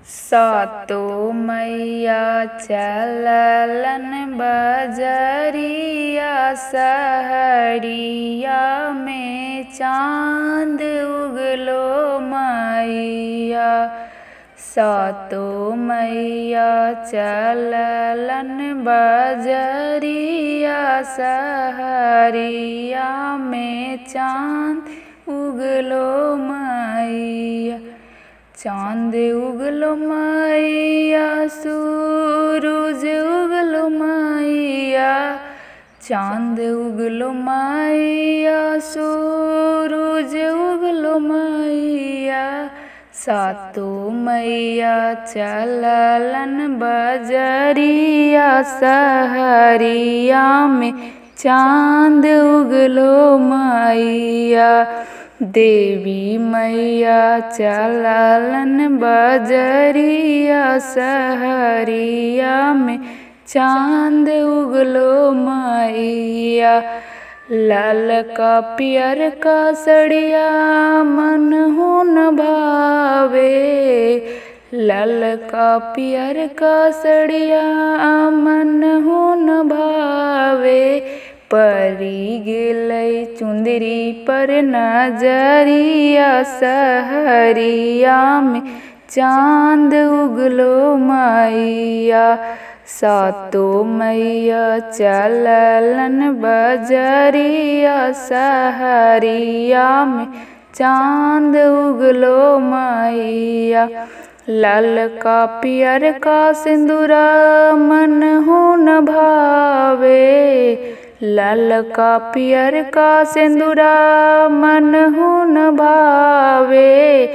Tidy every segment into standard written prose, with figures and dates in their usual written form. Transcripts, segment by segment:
सातो मैया चललन बजरिया सहरिया में चाँद उगलो मैया। सातो मैया चललन बजरिया सहरिया में चाँद उगलो मैया। चाँद उगलो मैया सूरज उगलो मैया। चाँद उगलो मैया सूरज उगलो मैया। सातो मैया चललन बजरिया सहरिया में चाँद उगलो मैया। देवी मैया चललन बजरिया सहरिया में चाँद उगलो मैया। लाल का पियर का सड़िया मन हो न भावे। लाल का पियर का सड़िया मन हो न भावे। परी गेलै चुंदरी पर नजरिया सहरिया में चाँद उगलो मैया। सातो मैया चललन बजरिया सहरिया में चाँद उगलो मैया। लाल का पियर का सिंदूरा मन हो न भावे। लाल का पियर का सिंदूरा मन हो न भावे।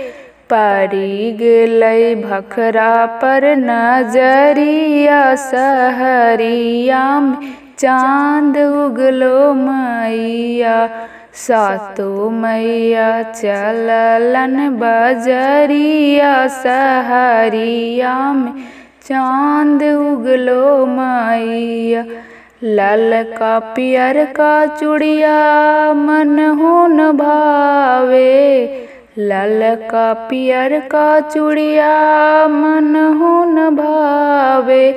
परी गेलै भखरा पर नजरिया सहरिया में चाँद उगलो मैया। सातो मैया चललन बजरिया सहरिया में चाँद उगलो मैया। लाल का पियर का चूड़िया मन हो न भावे। लाल का पियर का चूड़िया मन हो न भावे।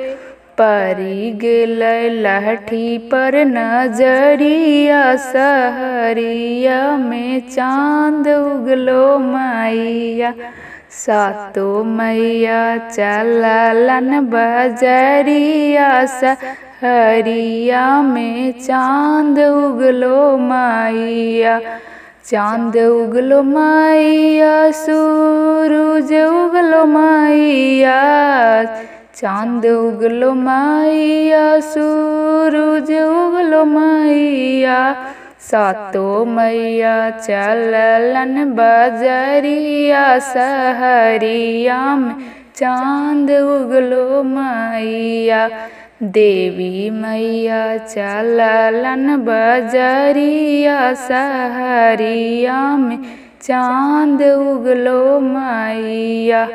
परी गेलै लहठी पर नजरिया सहरिया में चाँद उगलो मैया। सातो मैया चललन बजरिया सहरिया में चाँद उगलो मैया। चाँद उगलो मैया सूरज उगलो मैया। चाँद उगलो मैया सूरज उगलो मैया। सातो मैया चललन बजरिया सहरिया में चाँद उगलो मैया। देवी मैया चललन बजरिया सहरिया में चाँद उगलो मैया।